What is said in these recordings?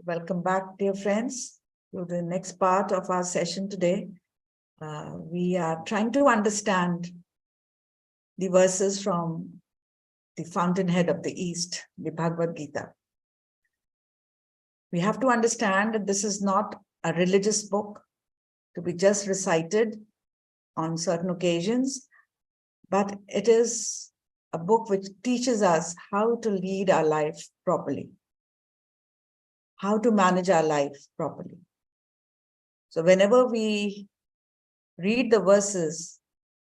Welcome back, dear friends, to the next part of our session today. We are trying to understand the verses from the fountainhead of the East, the Bhagwad Gita. We have to understand that this is not a religious book to be just recited on certain occasions, but it is a book which teaches us how to lead our life properly, how to manage our life properly. So whenever we read the verses,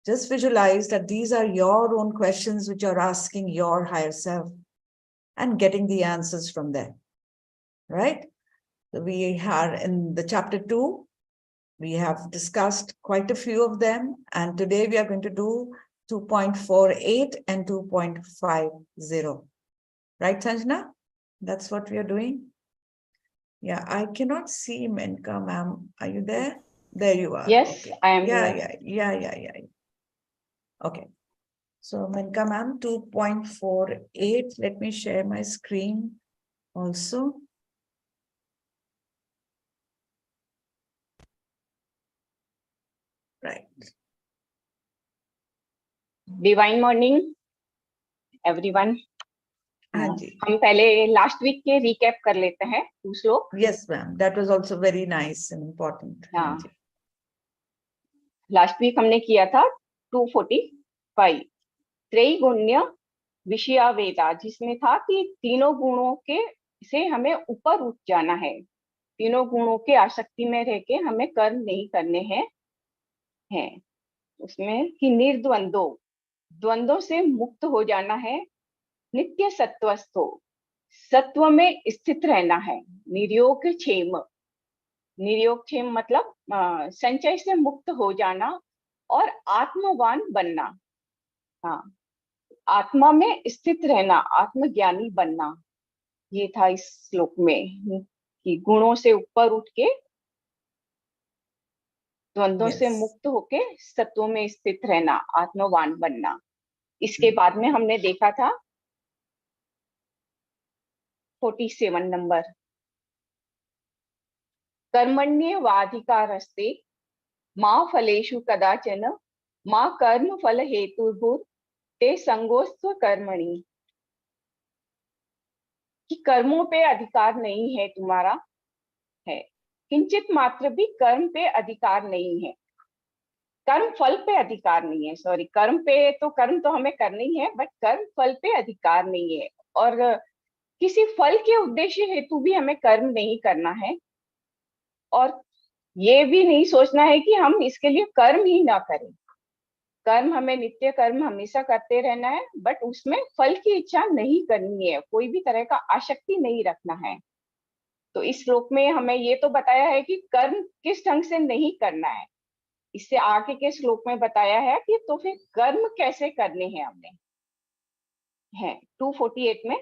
just visualize that these are your own questions which you're asking your higher self and getting the answers from there, right? So we are in the chapter 2. We have discussed quite a few of them, and today we are going to do 2.48 and 2.50. Right, Sanjana? That's what we are doing. Yeah, I cannot see Menka, ma'am. Are you there? There you are. Yes, okay. I am here. Yeah. Okay. So Menka, ma'am, 2.48. Let me share my screen also. Right. Divine morning everyone. हाँ जी। हम पहले last week के recap कर लेते हैं 2 श्लोक। Yes, ma'am. That was also very nice and important. हाँ जी। Last week हमने किया था 245 त्रैगुण्य विषयावेदा, जिसमें था कि तीनों गुणों के से हमें ऊपर उठ जाना है, तीनों गुणों के आसक्ति में रह के हमें कर्म नहीं करने हैं। उसमें कि निर्द्वंदो, द्वंद्वों से मुक्त हो जाना है, नित्य सत्वस्थो, सत्व में स्थित रहना है, निर्योग क्षेम, निर्योग क्षेम मतलब संचय से मुक्त हो जाना और आत्मवान बनना। हाँ, आत्मा में स्थित रहना, आत्मज्ञानी बनना, ये था इस श्लोक में कि गुणों से ऊपर उठ के द्वंद्वों से मुक्त होके सत्व में स्थित रहना, आत्मवान बनना। इसके बाद में हमने देखा था 47 नंबर, कर्मण्येवाधिकारस्ते मा फलेषु कदाचन मा कर्म फल हेतुर्भूत ते संगोस्त्व कर्मणि, कि कर्मों पे अधिकार नहीं है तुम्हारा, है किंचित मात्र भी कर्म पे अधिकार नहीं है, कर्म फल पे अधिकार नहीं है, सॉरी, कर्म तो हमें करना ही है, बट कर्म फल पे अधिकार नहीं है, और किसी फल के उद्देश्य हेतु भी हमें कर्म नहीं करना है, और ये भी नहीं सोचना है कि हम इसके लिए कर्म ही ना करें। कर्म हमें नित्य कर्म हमेशा करते रहना है, बट उसमें फल की इच्छा नहीं करनी है, कोई भी तरह का आसक्ति नहीं रखना है। तो इस श्लोक में हमें ये तो बताया है कि कर्म किस ढंग से नहीं करना है। इससे आगे के श्लोक में बताया है कि तो फिर कर्म कैसे करने हैं हमने, है 248 में।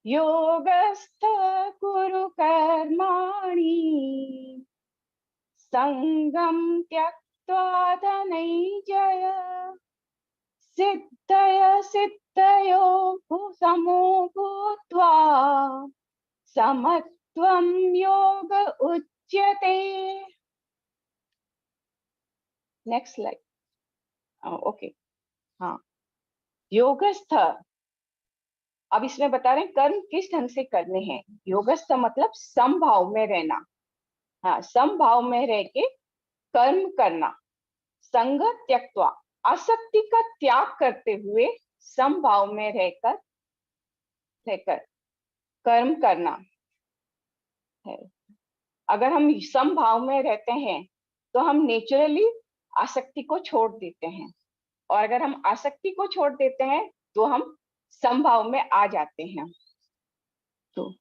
योगस्थ कुरु कर्माणि संगम त्यक्त्वा धनंजय सिद्धय सिद्धयो समो भूत्वा समत्वं योग उच्यते। Next slide. ओके, हाँ, योगस्थ, अब इसमें बता रहे हैं कर्म किस ढंग से करने हैं। योगस्थ मतलब समभाव में रहना, हाँ, समभाव में रह के कर्म करना, संग त्यक्त्वा, आसक्ति का त्याग करते हुए समभाव में रहकर कर्म करना है। अगर हम समभाव में रहते हैं तो हम नेचुरली आसक्ति को छोड़ देते हैं, और अगर हम आसक्ति को छोड़ देते हैं तो हम समभाव में आ जाते हैं। तो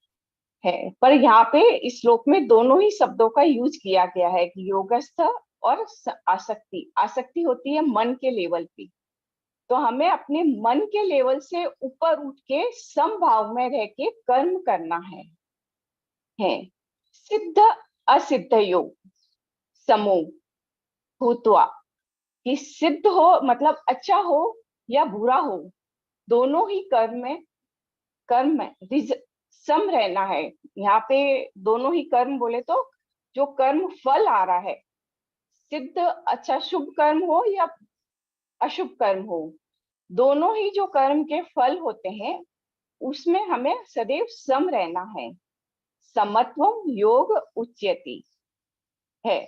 है, पर यहाँ पे इस श्लोक में दोनों ही शब्दों का यूज किया गया है कि योगस्थ और आसक्ति। आसक्ति होती है मन के लेवल पे, तो हमें अपने मन के लेवल से ऊपर उठ के समभाव में रह के कर्म करना है। सिद्ध असिद्ध योग समो भूत्वा, कि सिद्ध हो मतलब अच्छा हो या बुरा हो, दोनों ही कर्म में सम रहना है। यहाँ पे दोनों ही कर्म बोले तो जो कर्म फल आ रहा है, सिद्ध अच्छा शुभ कर्म हो या अशुभ कर्म हो, दोनों ही जो कर्म के फल होते हैं उसमें हमें सदैव सम रहना है। समत्वम योग उच्यते है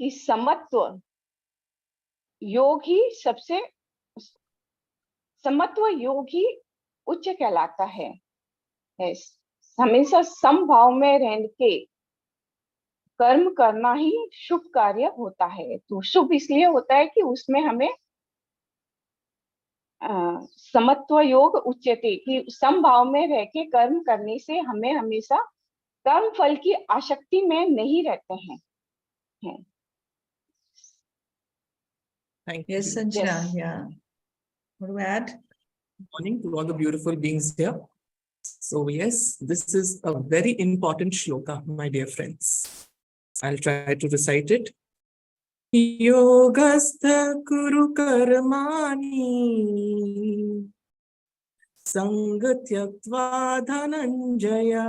कि समत्व योग ही सबसे समत्व योग ही उच्च कहलाता है। हमेशा समभाव में रह के कर्म करना ही शुभ कार्य होता है। तो शुभ इसलिए होता है कि उसमें हमें समत्व योग उच्यते कि समभाव में रह के कर्म करने से हमें हमेशा कर्म फल की आसक्ति में नहीं रहते हैं। Thank Yes, you. Sanjana, Yes. yeah. What do we add? Morning to all the beautiful beings here. So yes, this is a very important shloka, my dear friends. I'll try to recite it. Yogastha kuru karmani sangatyaktva dhananjaya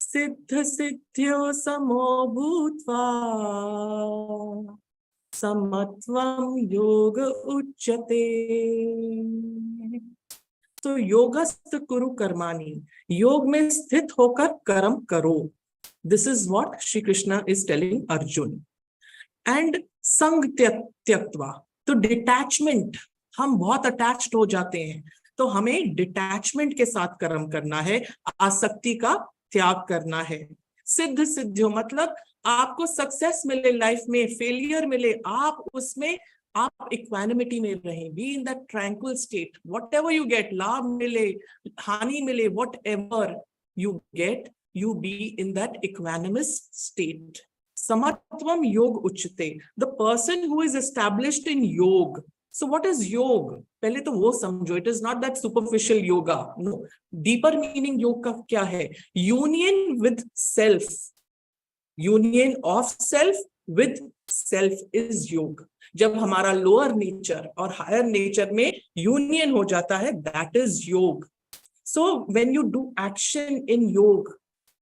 siddha siddhyo samo bhutva samatvam yoga uchyate. तो योगस्थ कुरु कर्माणि, योग में स्थित होकर कर्म करो. This is what Shri Krishna is telling Arjun. And संग त्यक्त्वा, तो डिटैचमेंट, हम बहुत अटैच्ड हो जाते हैं, तो हमें डिटैचमेंट के साथ कर्म करना है, आसक्ति का त्याग करना है. सिद्ध सिद्धियों मतलब आपको सक्सेस मिले लाइफ में, फेलियर मिले, आप उसमें आप इक्वानिमिटी में रहें, be in that tranquil state. What ever you get, लाभ मिले, हानि मिले, what ever you get, you be in that equanimous state. Samatvam yog uchte, the person who is established in yog. So what is yog? पहले तो वो समझो, it is not that superficial yoga. No, deeper meaning योग का क्या है? Union with self. Union of self with self is योग. जब हमारा लोअर नेचर और हायर नेचर में यूनियन हो जाता है, that is योग. So when you do action in yoga,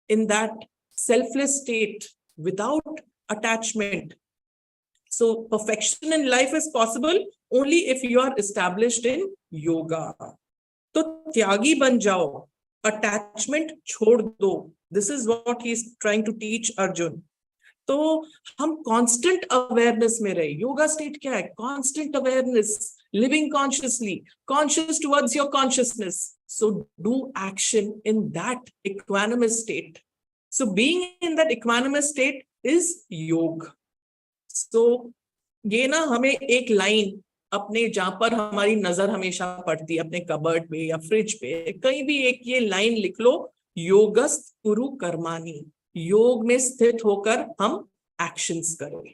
in that selfless state without attachment, so perfection in life is possible only if you are established in yoga. तो त्यागी बन जाओ, attachment छोड़ दो. This is what he is trying to teach Arjun. तो हम constant awareness में रहे. Yoga state क्या है? Constant awareness, living consciously, conscious towards your consciousness. So do action in that equanimous state. So being in that equanimous state is yoga. So ये ना हमें एक लाइन अपने जहां पर हमारी नजर हमेशा पड़ती है, अपने कबर्ड पे या फ्रिज पे, कहीं भी एक ये लाइन लिख लो, योगस्थ कुरु कर्माणि, योग में स्थित होकर हम एक्शंस करो.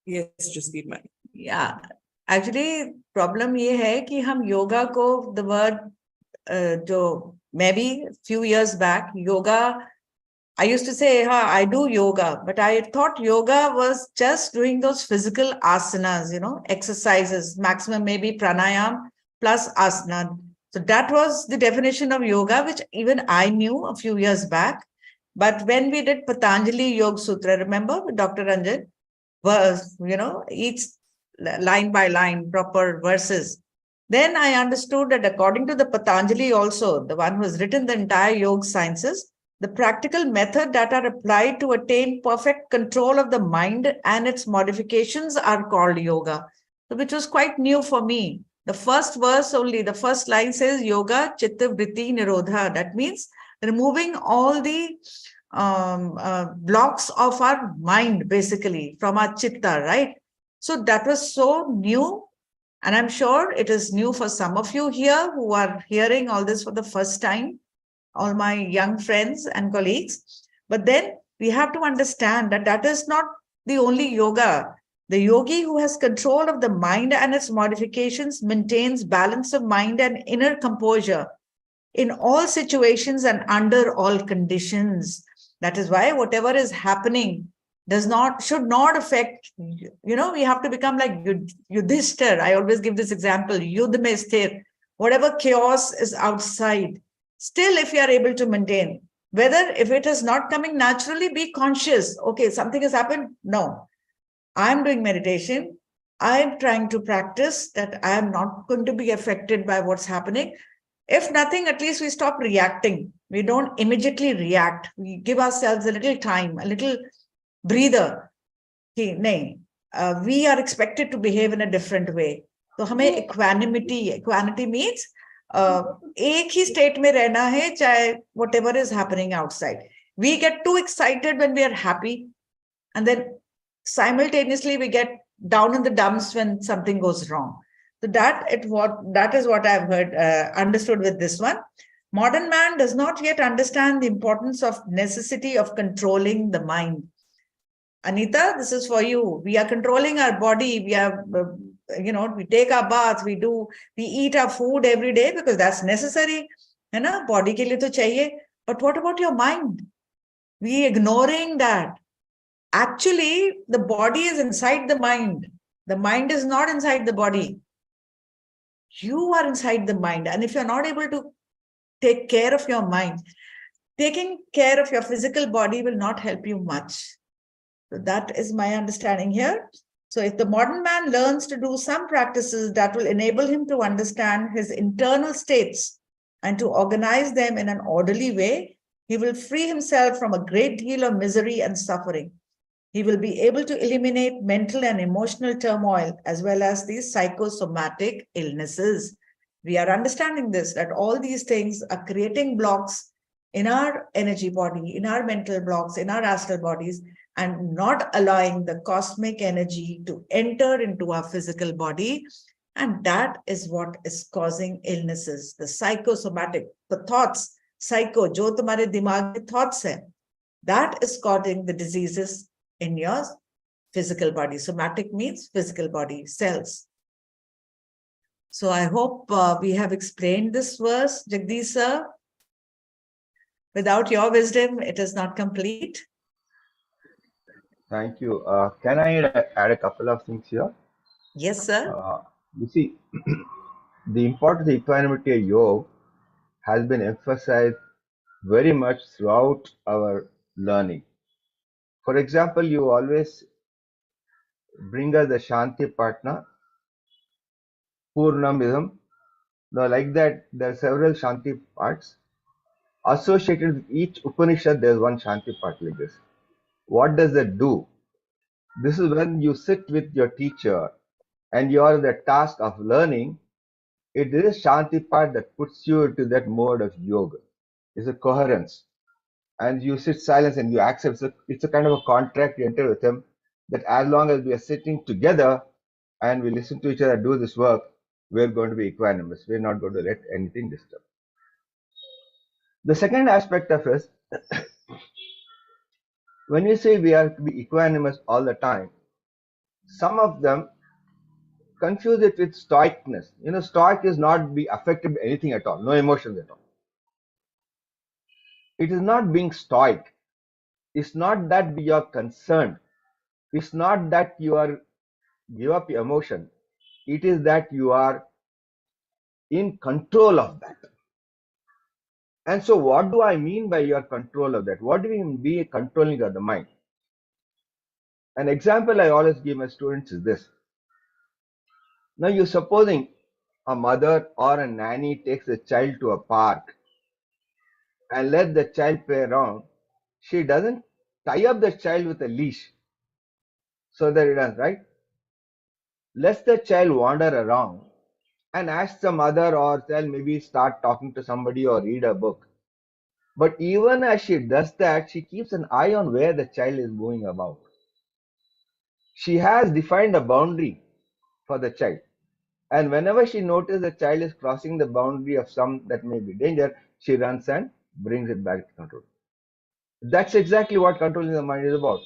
Yes Jasvir ma'am. Yeah actually problem ये है कि हम योगा को द वर्ड जो maybe few years back yoga, I used to say, I do yoga, but I thought yoga was just doing those physical asanas, exercises, maximum maybe pranayam plus asana. So that was the definition of yoga, which even I knew a few years back. But when we did Patanjali Yoga Sutra, remember Dr. Ranjan, was, each line by line, proper verses. Then I understood that according to the Patanjali also, the one who has written the entire yoga sciences, the practical method that are applied to attain perfect control of the mind and its modifications are called yoga, which was quite new for me. The first verse only, the first line says yoga chitta vritti nirodha. That means removing all the blocks of our mind, basically, from our chitta, right? So that was so new. And I'm sure it is new for some of you here who are hearing all this for the first time, all my young friends and colleagues. But then we have to understand that that is not the only yoga. The yogi who has control of the mind and its modifications maintains balance of mind and inner composure in all situations and under all conditions. That is why whatever is happening, should not affect, we have to become like Yudhishthir. I always give this example, Yudh mein sthir. Whatever chaos is outside, still if you are able to maintain, whether if it is not coming naturally, be conscious. Okay, something has happened. No, I'm doing meditation. I'm trying to practice that I am not going to be affected by what's happening. If nothing, at least we stop reacting. We don't immediately react. We give ourselves a little time, a little breather. We are expected to behave in a different way. So हमें equanimity means एक ही state में रहना है, चाहे whatever is happening outside. We get too excited when we are happy, and then simultaneously we get down in the dumps when something goes wrong. So that is what I've heard, understood with this one. Modern man does not yet understand the importance of necessity of controlling the mind. Anita, this is for you. We are controlling our body. We are, we take our baths, we eat our food every day because that's necessary. Body ke liye to chahiye. But what about your mind? We ignoring that. Actually, the body is inside the mind. The mind is not inside the body. You are inside the mind. And if you're not able to take care of your mind, taking care of your physical body will not help you much. So that is my understanding here. So if the modern man learns to do some practices that will enable him to understand his internal states and to organize them in an orderly way, he will free himself from a great deal of misery and suffering. He will be able to eliminate mental and emotional turmoil as well as these psychosomatic illnesses. We are understanding this, that all these things are creating blocks in our energy body, in our mental blocks, in our astral bodies, and not allowing the cosmic energy to enter into our physical body. And that is what is causing illnesses, the psychosomatic, the thoughts, psycho, jo tumhare dimag mein thoughts hai, that is causing the diseases in your physical body. Somatic means physical body, cells. So I hope we have explained this verse, Jagdish sir. Without your wisdom, it is not complete. Thank you. Can I add a couple of things here? Yes, sir. You see, the importance of equanimity of yoga has been emphasized very much throughout our learning. For example, you always bring us the Shanti Patna, Purnamism. Now, like that, there are several Shanti parts. Associated with each Upanishad, there's one Shanti part like this. What does that do? This is when you sit with your teacher and you are in the task of learning. It is Shanti part that puts you into that mode of yoga. It's a coherence. And you sit silence and you accept. It's a kind of a contract you enter with him that as long as we are sitting together and we listen to each other do this work, we're going to be equanimous. We're not going to let anything disturb. The second aspect of it, when you say we have to be equanimous all the time, some of them confuse it with stoicness. Stoic is not be affected by anything at all, no emotions at all. It is not being stoic. It's not that we are concerned. It's not that you are give up your emotion. It is that you are in control of that. And so what do I mean by your control of that? What do we mean be controlling of the mind? An example I always give my students is this. Now you're supposing a mother or a nanny takes a child to a park and let the child play around. She doesn't tie up the child with a leash so that it does, right? Lets the child wander around and ask the mother or child maybe start talking to somebody or read a book. But even as she does that, she keeps an eye on where the child is moving about. She has defined a boundary for the child. And whenever she notices the child is crossing the boundary of some that may be danger, she runs and brings it back to control. That's exactly what controlling the mind is about.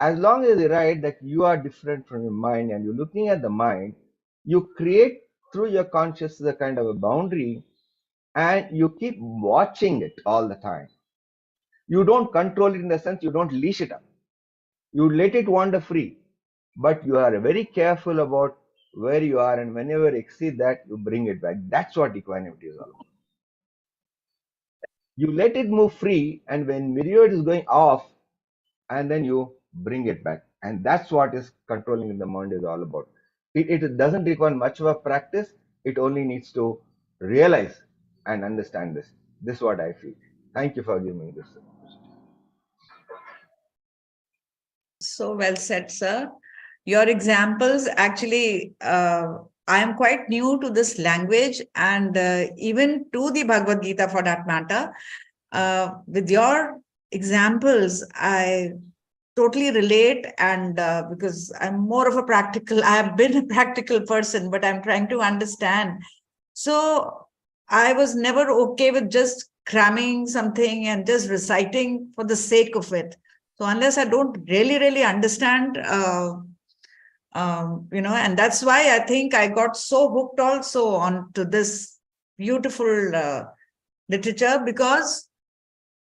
As long as you write that you are different from your mind and you're looking at the mind, you create through your consciousness a kind of a boundary and you keep watching it all the time. You don't control it in the sense you don't leash it up. You let it wander free, but you are very careful about where you are, and whenever you exceed that, you bring it back. That's what equanimity is all about. You let it move free, and when myriad is going off, and then you bring it back. And that's what is controlling in the mind is all about. It doesn't require much of a practice. It only needs to realize and understand this. This is what I feel. Thank you for giving me this. So well said, sir. Your examples actually, I am quite new to this language and even to the Bhagwad Gita for that matter. With your examples, I totally relate, and because I'm more of a practical, I have been a practical person, but I'm trying to understand. So I was never okay with just cramming something and just reciting for the sake of it. So unless I don't really understand, and that's why I think I got so hooked also onto this beautiful literature, because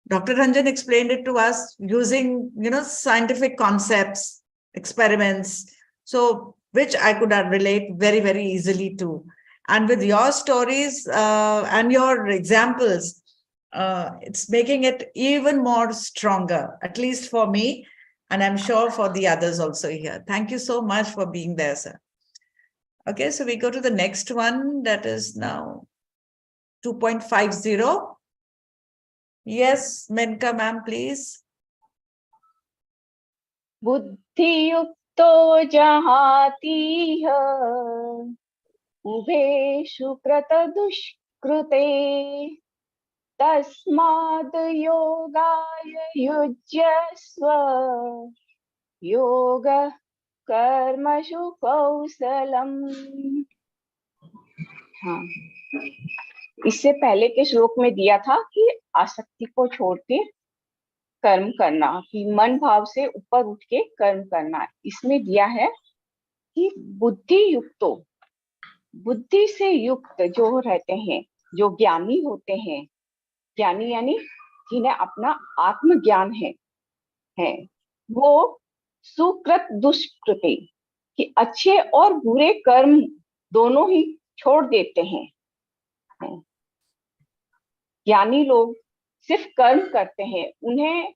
Dr. Ranjan explained it to us using, scientific concepts, experiments, so which I could relate very easily to. And with your stories and your examples, it's making it even more stronger, at least for me, and I'm sure for the others also here. Thank you so much for being there, sir. Okay, so we go to the next one, that is now 2.50. Yes, Menka ma'am, please. बुद्धि युक्तो जहातीह उभेषु कृत दुष्कृते तस्माद् योगाय युज्यस्व योग कर्मसु कौशलम। हाँ, इससे पहले के श्लोक में दिया था कि आसक्ति को छोड़ के कर्म करना, कि मन भाव से ऊपर उठ के कर्म करना। इसमें दिया है कि बुद्धि युक्तो, बुद्धि से युक्त जो रहते हैं, जो ज्ञानी होते हैं, ज्ञानी यानी जिन्हें अपना आत्मज्ञान है वो सुकृत दुष्कृते, कि अच्छे और बुरे कर्म दोनों ही छोड़ देते हैं। ज्ञानी लोग सिर्फ कर्म करते हैं, उन्हें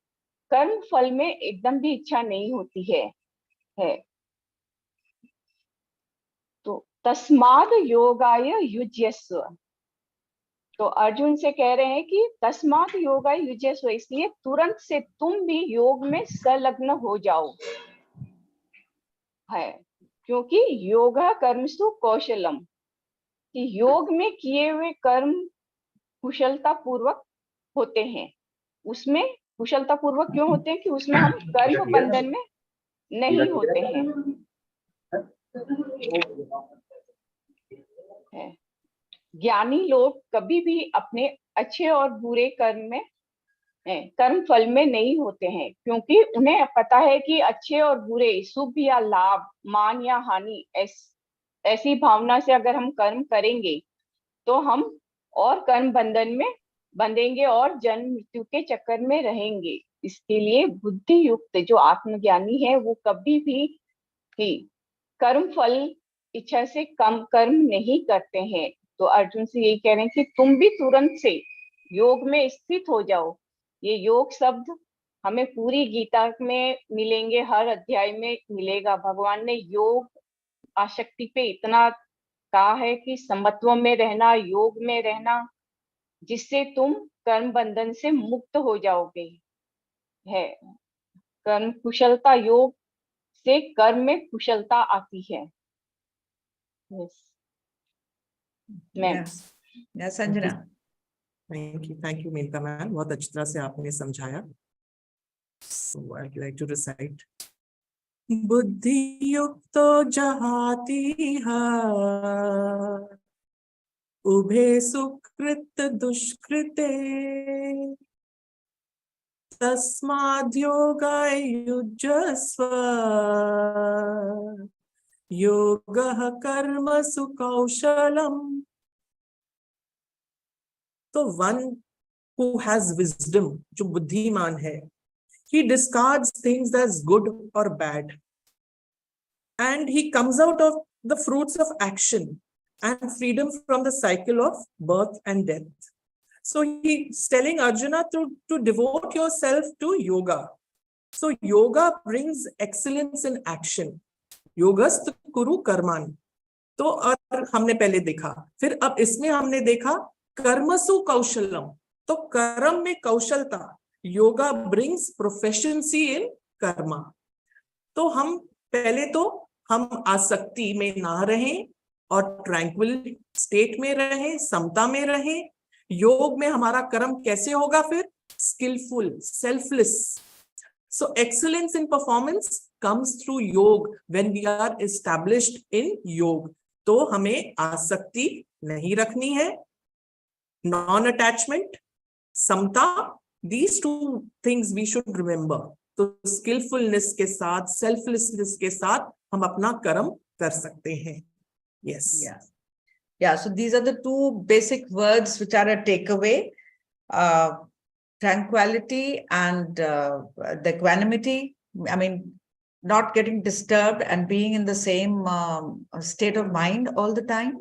कर्म फल में एकदम भी इच्छा नहीं होती है। तो तस्माद योगाय युज्यस्व, तो अर्जुन से कह रहे हैं कि तस्माद योगाय युज्यस्व, इसलिए तुरंत से तुम भी योग में संलग्न हो जाओ, है, क्योंकि योग कर्मसु कौशलम, कि योग में किए हुए कर्म कुशलता पूर्वक होते हैं। उसमें कुशलता पूर्वक क्यों होते हैं? कि उसमें हम कर्म बंधन में नहीं होते हैं। ज्ञानी लोग कभी भी अपने अच्छे और बुरे कर्म फल में नहीं होते हैं, क्योंकि उन्हें पता है कि अच्छे और बुरे, शुभ या लाभ, मान या हानि, ऐसी भावना से अगर हम कर्म करेंगे तो हम और कर्म बंधन में बंधेंगे और जन्म मृत्यु के चक्कर में रहेंगे। इसके लिए बुद्धि युक्त जो आत्मज्ञानी है वो कभी भी ही कर्म फल इच्छा से कम कर्म नहीं करते हैं। तो अर्जुन से यही कह रहे हैं कि तुम भी तुरंत से योग में स्थित हो जाओ। ये योग शब्द हमें पूरी गीता में मिलेंगे, हर अध्याय में मिलेगा। भगवान ने योग आसक्ति पे इतना कहा है कि समत्व में रहना, योग में रहना, जिससे तुम कर्म बंधन से मुक्त हो जाओगे। है कर्म कुशलता, योग से कर्म में कुशलता आती है। Ma'am. Yes, Sanjana. Thank you Menka ma'am, बहुत अच्छी तरह से आपने समझाया। So I'd like to recite. बुद्धि युक्तो जहातीह उभे सुकृत दुष्कृते तस्माद् योगाय युज्यस्व योगः कर्मसु कौशलम। तो वन हु हैज विजडम, जो बुद्धिमान है, He discards things as good or bad. And he comes out of the fruits of action and freedom from the cycle of birth and death. So he's telling Arjuna to devote yourself to yoga. So yoga brings excellence in action. योगस्थ कुरु कर्माणि. तो और हमने पहले देखा, फिर अब इसमें हमने देखा कर्मसु कौशलम. तो कर्म में कौशलता. Yoga brings proficiency in Karma. तो हम पहले तो हम आसक्ति में ना रहें और ट्रैंक्विल स्टेट में रहें, समता में रहें. योग में हमारा कर्म कैसे होगा फिर? Skilful, selfless. So excellence in performance comes through yoga when we are established in yoga. तो हमें आसक्ति नहीं रखनी है. Non-attachment, Samta, these two things we should remember. तो skillfulness के साथ, selflessness के साथ हम अपना कर्म कर सकते हैं. Yes. Yeah. Yeah. So these are the two basic words which are a takeaway. Tranquility and the equanimity. I mean, not getting disturbed and being in the same state of mind all the time,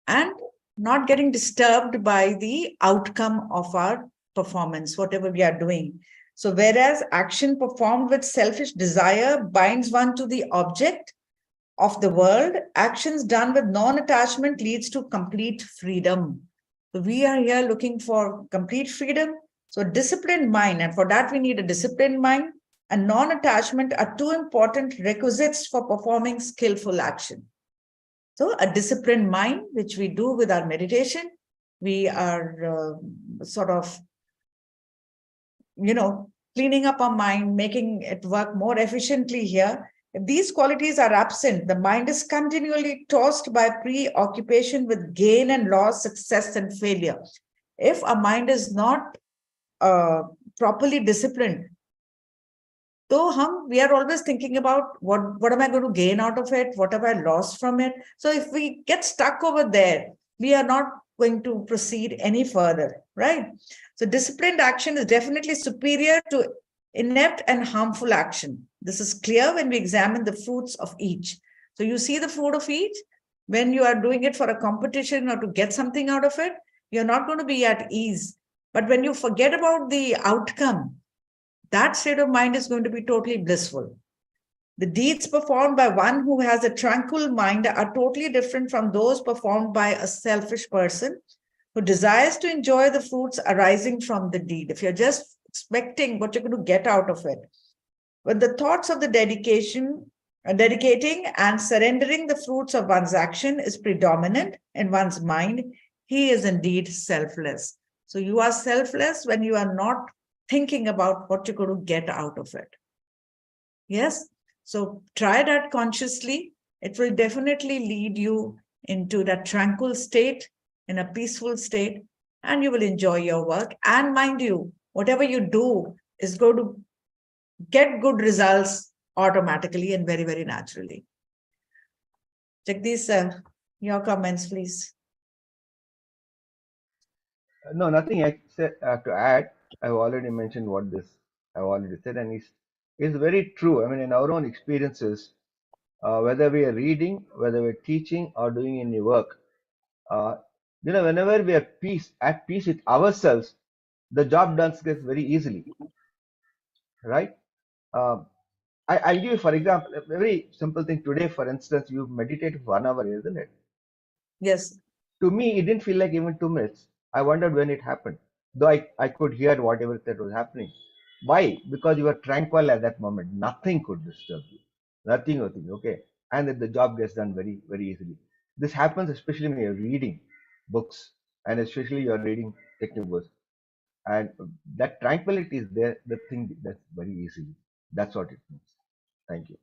and not getting disturbed by the outcome of our performance, whatever we are doing. So whereas action performed with selfish desire binds one to the object of the world, actions done with non-attachment leads to complete freedom. So we are here looking for complete freedom. So disciplined mind, and for that we need a disciplined mind, and non-attachment are two important requisites for performing skillful action. So a disciplined mind, which we do with our meditation, we are sort of, cleaning up our mind, making it work more efficiently here. If these qualities are absent, the mind is continually tossed by preoccupation with gain and loss, success and failure. If a mind is not properly disciplined, so we are always thinking about what am I going to gain out of it? What have I lost from it? So if we get stuck over there, we are not going to proceed any further, right? So disciplined action is definitely superior to inept and harmful action. This is clear when we examine the fruits of each. So you see the fruit of each, when you are doing it for a competition or to get something out of it, you're not going to be at ease. But when you forget about the outcome, that state of mind is going to be totally blissful. The deeds performed by one who has a tranquil mind are totally different from those performed by a selfish person who desires to enjoy the fruits arising from the deed. If you're just expecting what you're going to get out of it, when the thoughts of the dedicating and surrendering the fruits of one's action is predominant in one's mind, he is indeed selfless. So you are selfless when you are not thinking about what you're going to get out of it. Yes? So try that consciously. It will definitely lead you into that tranquil state, in a peaceful state, and you will enjoy your work. And mind you, whatever you do is going to get good results automatically and very, very naturally. Jagdish, your comments, please. No, nothing to add. I've already mentioned I've already said, and it's very true. I mean, in our own experiences, whether we are reading, whether we're teaching or doing any work, whenever we are at peace with ourselves, the job done gets very easily, right? I'll give you, for example, a very simple thing. Today, for instance, you meditate for 1 hour, isn't it? Yes. To me, it didn't feel like even 2 minutes. I wondered when it happened, though I could hear whatever that was happening. Why? Because you were tranquil at that moment. Nothing could disturb you. Nothing, okay? And that the job gets done very, very easily. This happens especially when you're reading books, and especially you're reading technical books. And that tranquility is there, the thing that's very easily. That's what it means. Thank you.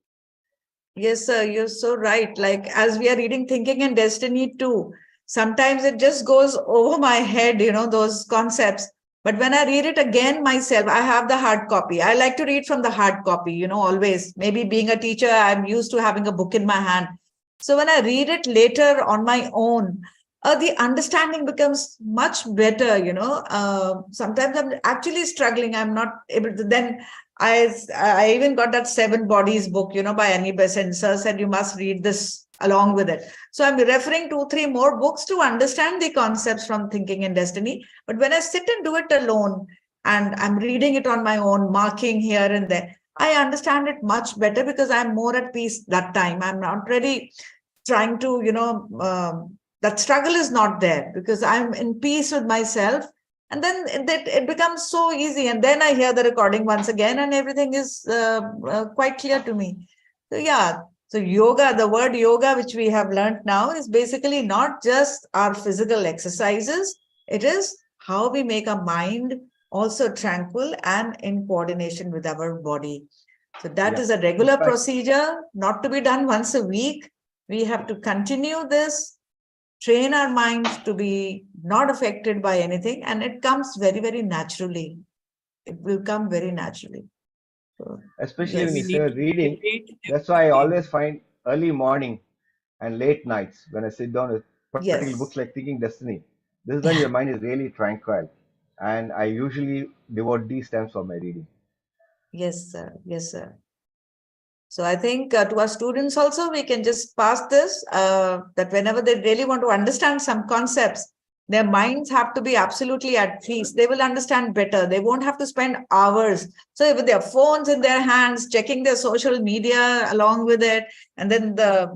Yes, sir, you're so right. Like as we are reading Thinking and Destiny too, sometimes it just goes over my head, those concepts. But when I read it again myself, I have the hard copy. I like to read from the hard copy, always. Maybe being a teacher, I'm used to having a book in my hand. So when I read it later on my own, the understanding becomes much better, Sometimes I'm actually struggling. I'm not able to then I even got that 7 Bodies book, by Annie Besant. Sir said you must read this along with it. So I'm referring 2-3 more books to understand the concepts from Thinking in Destiny. But when I sit and do it alone and I'm reading it on my own, marking here and there, I understand it much better because I'm more at peace that time. I'm not really trying to, that struggle is not there because I'm in peace with myself. And then it becomes so easy. And then I hear the recording once again and everything is quite clear to me. So yeah, so yoga, the word yoga, which we have learned now, is basically not just our physical exercises. It is how we make our mind also tranquil and in coordination with our body. So that is a regular procedure, not to be done once a week. We have to continue this, train our minds to be not affected by anything, and it comes very, very naturally. It will come very naturally. So, Especially yes. when you We say need to reading, meditate that's why I every day. always find early morning and late nights when I sit down with particular Yes. books like Thinking Destiny. This is when your mind is really tranquil, and I usually devote these times for my reading. Yes, sir. Yes, sir. So I think to our students also, we can just pass this, that whenever they really want to understand some concepts, their minds have to be absolutely at peace. They will understand better. They won't have to spend hours. So with their phones in their hands, checking their social media along with it, and then the,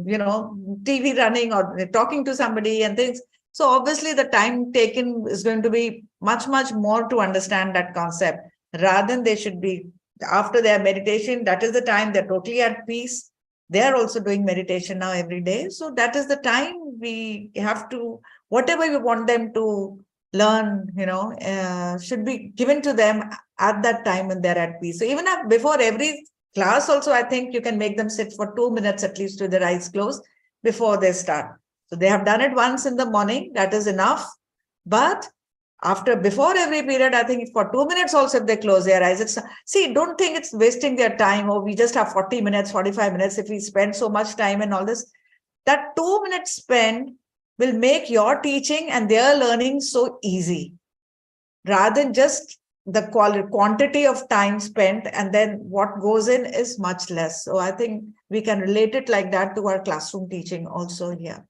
TV running or talking to somebody and things. So obviously the time taken is going to be much, much more to understand that concept rather than they should be after their meditation. That is the time they're totally at peace. They are also doing meditation now every day. So that is the time we have to, whatever we want them to learn, should be given to them at that time when they're at peace. So even before every class also, I think you can make them sit for 2 minutes at least with their eyes closed before they start. So they have done it once in the morning. That is enough. But before every period, I think for 2 minutes also, if they close their eyes, don't think it's wasting their time. Or we just have 40 minutes, 45 minutes. If we spend so much time and all this, that 2 minutes spent will make your teaching and their learning so easy rather than just the quantity of time spent, and then what goes in is much less. So I think we can relate it like that to our classroom teaching also here.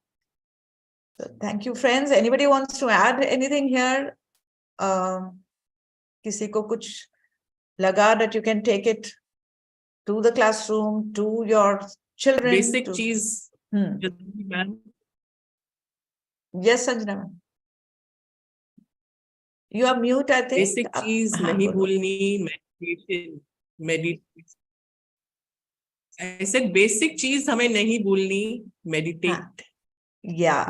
So thank you, friends. Anybody wants to add anything here? किसी को कुछ लगा that you can take it to the classroom, to your children. Basic cheese. Yes, Sanjana. You are mute, I think. Basic cheese nahi bhulni, meditation. I said basic cheese hame nahi bhulni, meditate. Yeah.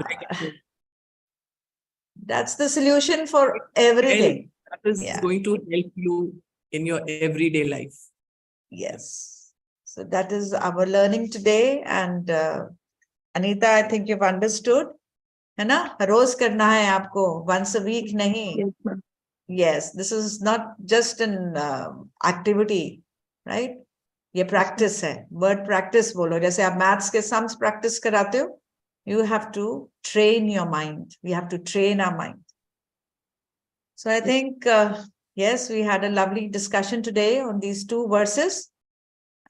That's the solution for everything. That is going to help you in your everyday life. Yes. So that is our learning today. And Anita, I think you've understood. है ना? रोज करना है आपको, once a week नहीं. Yes, this is not just an activity, right? ये practice है. Word practice बोलो. जैसे आप maths के sums practice कराते हो, you have to train your mind. We have to train our mind. So I think, yes, we had a lovely discussion today on these 2 verses.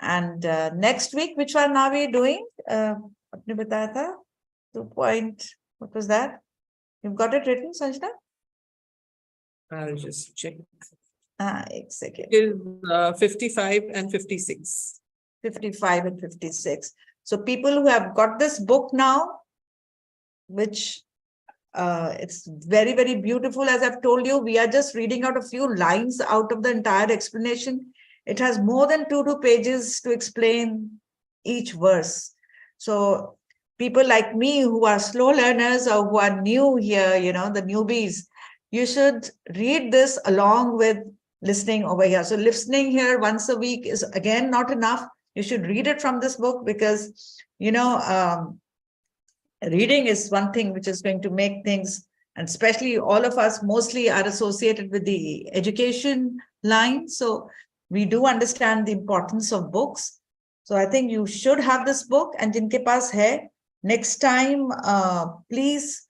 And next week, which one are we doing? आपने बताया था 2 point, what was that? You've got it written, Sanjana? I'll just check. एक second. It is 55 and 56. 55 and 56. So people who have got this book now, which it's very, very beautiful. As I've told you, we are just reading out a few lines out of the entire explanation. It has more than 2 pages to explain each verse. So people like me who are slow learners or who are new here, the newbies, you should read this along with listening over here. So listening here once a week is again not enough. You should read it from this book because, reading is one thing which is going to make things, and especially all of us mostly are associated with the education line. So we do understand the importance of books. So I think you should have this book, and jinke paas hai, next time, please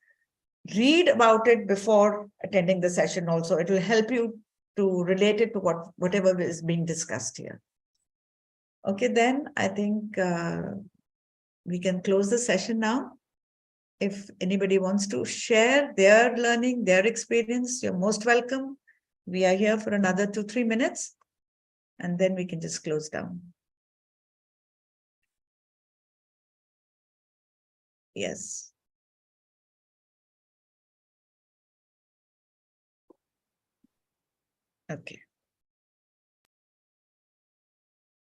read about it before attending the session also. It will help you to relate it to whatever is being discussed here. Okay, then I think we can close the session now. If anybody wants to share their learning, their experience, you're most welcome. We are here for another 2-3 minutes, and then we can just close down. Yes. Okay.